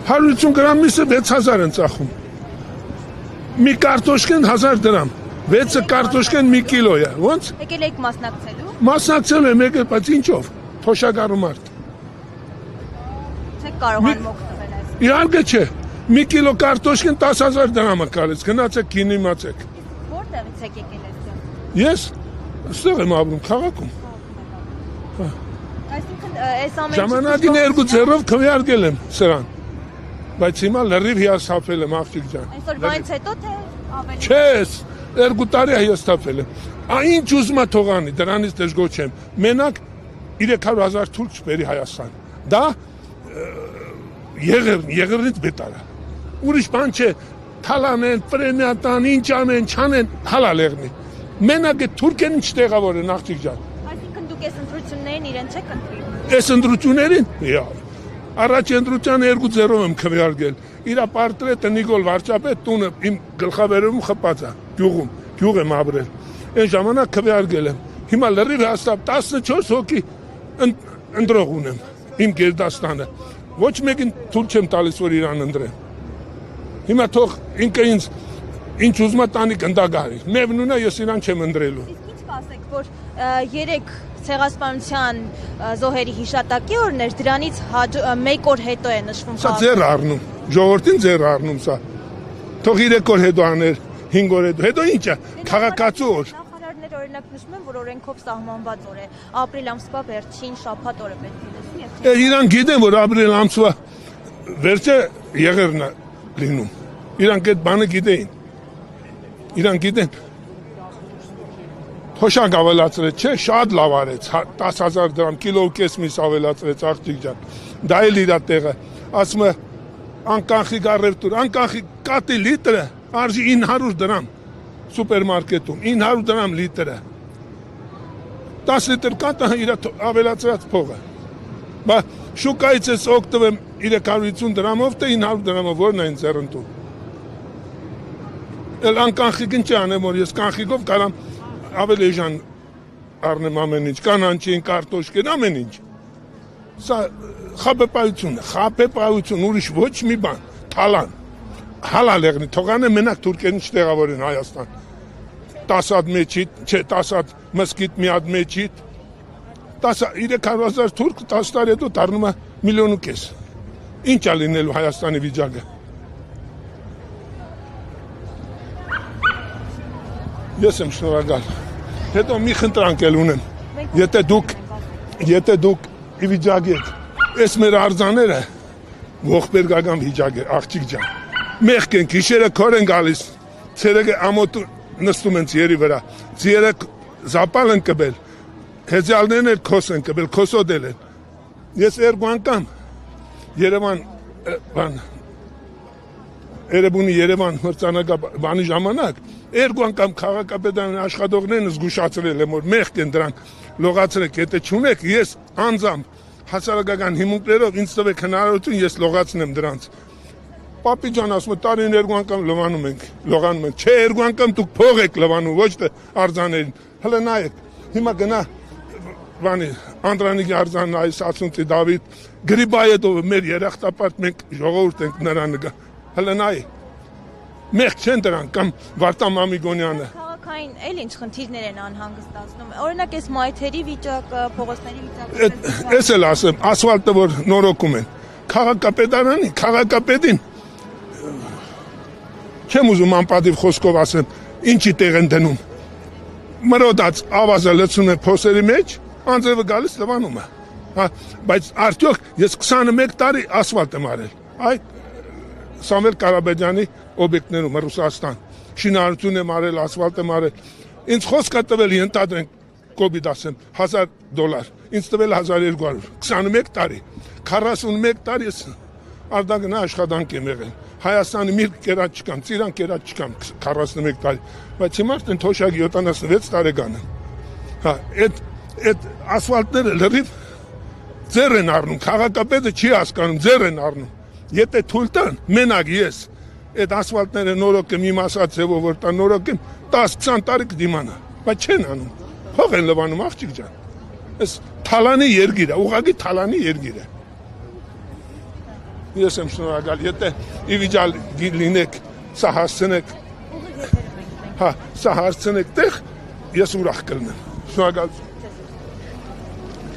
150 գրամ միսը 6000 են ծախում։ Մի կարտոշկեն 1000 դրամ։ 6 կարտոշկեն 1 կիլո է։ Ոնց։ Եկել եք մասնակցելու։ Մասնակցել եմ եկել, բայց ինչով։ Թոշակառու մարդ։ Չեք կարողանում օգտվել այս։ Իհարկե չէ։ 1 կիլո կարտոշկեն 10000 դրամ է կարեց։ Գնացեք քինի մացեք։ Որտեղից եք եկել այստեղ։ Ես ստեղ եմ ապրում քաղաքում։ Այսինքն այս ամենը Ժամանակին 2 ձեռով քվեարկել եմ սրան։ Բայց հիմա լրիվ հիասթափել եմ աղջիկ ջան։ Այսօր վայից հետո թե ավելի։ Չես, 2 տարի հիասթափել եմ։ Ինչ ուզում է թողանի, դրանից դժգոհ չեմ։ Մենակ 300,000 թուրք չբերի Հայաստան։ Դա եղերնից բետարա։ Ուրիշ բան չէ, թալանեն, պրեմիա տան, ինչ անեն, չանեն, հալալ եղնի։ Մենակ է թուրքերին չտեղավորեն աղջիկ ջան։ Այսինքն դուք այս ընտրություններին իրեն չեք ընտրում։ Այս ընտրություններին։ Առաջ ընտրության 2 ձեռով եմ քվեարկել։ Իրա պորտրետը Նիկոլ Վարչապետ տունը իմ գլխավերևում խփած է, գյուղ եմ ապրել։ Այն ժամանակ քվեարկել եմ։ Հիմա լրիվ հաստատ 14 հոգի ընտրող ունեմ իմ Գերդաստանը։ Ոչ մեկին թույլ չեմ տալիս որ իրան ընտրեմ։ Հիմա թող ինքը ինձ ինչ ուզում է տանի գնդագարի։ Մևնուն է ես իրան չեմ ընտրելու։ Իսկ ինչ կասեք, որ 3 ցեղասպանության զոհերի հիշատակի օրն էր, դրանից 1 օր հետո է նշվում։ Սա ձեռ առնում, ժողովրդին ձեռ առնում սա։ Թող 3 օր հետո աներ, 5 օր հետո ինչ է, քաղաքացու օր։ Նախարարները օրինակ նշում են, որ օրենքով սահմանված օր է, ապրիլ ամսվա վերջին շաբաթ օրը պետք է լինի։ Իրան գիտեն, որ ապրիլ ամսվա վերջը եղերն է լինում։ Իրանք այդ բանը գիտեին։ Իրանք գիտեն։ Թոշակ ավելացրեց, չէ, շատ լավ արեց, 10,000 դրամ, կիլո ու կես միս ավելացրեց աղջիկ ջան։ Դա էլ իրա տեղը, ասում է անկանխիկ առևտուր, անկանխիկ կատի լիտրը արժի 900 դրամ սուպերմարկետում, 900 դրամ լիտրը։ 10 լիտր կատը իրա ավելացրած փողը։ Բա շուկայից ես օգտվեմ 350 դրամով, թե 900 դրամով, որն է ինձ ձեռնտու։ Էլ անկանխիկին չի անեմ, որ ես կանխիկով կարամ ավելի ժան առնեմ ամեն ինչ, կանանչին, կարտոշկեն, ամեն ինչ։ Սա խաբեպայություն է, խաբեպայություն, ուրիշ ոչ մի բան, թալան, հալալ եղնի, թողան է մենակ թուրքերին չտեղավորեն Հայաստան։ 10 հատ մեջիտ, չէ, 10 հատ մսկիտ մի հատ մեջիտ, 300,000 թուրք 10 տարի հետո դառնում է 1,5 միլիոն։ Ինչ է լինելու Հայաստանի վիճակը։ Ես եմ շնորհակալ։ Հետո մի խնդրանք էլ ունեմ։ Եթե դուք ի վիճակի եք, այս մեր արձաները ողբերգական վիճակ է, աղջիկ ջան։ Մեղք են, գիշերը քոր են գալիս, ցերեկը ամոթ նստում են ձիերի վրա, ձիերը զապալ են կբել, հեծյալներն էլ քոս են կբել, քոսոդել են։ Ես 2 անգամ Երևան մրցանակաբանի ժամանակ 2 անգամ քաղաքապետարանի աշխատողներն զգուշացրել եմ, որ մեղք են դրանք լողացրեք, եթե չունեք, ես անձամբ հասարակական հիմունքներով ինձ տվեք հնարավորություն, ես լողացնեմ դրանց։ Պապի ջան, ասում է տարին 2 անգամ լողանում ենք, չէ 2 անգամ դուք փող եք լվանում, ոչ թե արձաներին։ Հələ նայեք, հիմա գնա Անդրանիկի արձանն այս ասունցի Դավիթ Գրիբայետովը մեր երախտապարտ մենք ժողովուրդ ենք նրան նկա։ Հələ նայեք։ Մեղք չեն դրանք կամ Վարդան Մամիկոնյանը։ Քաղաքային էլ ինչ խնդիրներ են անհանգստացնում։ Օրինակ այս մայթերի վիճակը, փողոցների վիճակը։ Ես էլ ասեմ, ասֆալտը որ նորոգում են։ Քաղաքապետին չեմ ուզում անպատիվ խոսքով ասեմ, ինչի տեղ են դնում։ Մրոդած ավազը լցում է փոսերի մեջ, անձրևը գալիս լվանում է։ Բայց արդյոք ես 21 տարի ասֆալտ եմ արել։ Այդ Սամվել Կարաբեջյանի օբյեկտներում Ռուսաստան, շինարարություն եմ արել, ասֆալտ եմ արել։ Ինձ խոսք է տվել ենթադրենք կոբիդ ասեմ $1000, ինձ տվել 1200, 21 տարի, 41 տարի ես արդագնա աշխատանք եմ եղել։ Հայաստանի մի կերած չկամ, Ծիրան կերած չկամ 41 տարի, բայց հիմա արդեն թոշակի 76 տարեկան եմ։ Այդ ասֆալտները լրիվ ձեռ են առնում, քաղաքապետը չի հասկանում, ձեռ են առնում։ Եթե թույլ տան, մենակ ես այդ ասֆալտները նորոգեմ, իմ ասած ձևով որ տան նորոգեմ, 10-20 տարի կդիմանա, բայց չեն անում։ Փող են լվանում աղջիկ ջան։ Այս թալանի երգիր է, ուղղակի թալանի երգիր է։ ես եմ շնորհակալ, եթե ի վիճալ լինեք, սա հասցնեք, հա, սա հասցնեք տեղ, ես ուրախ կլինեմ։ Շնորհակալ։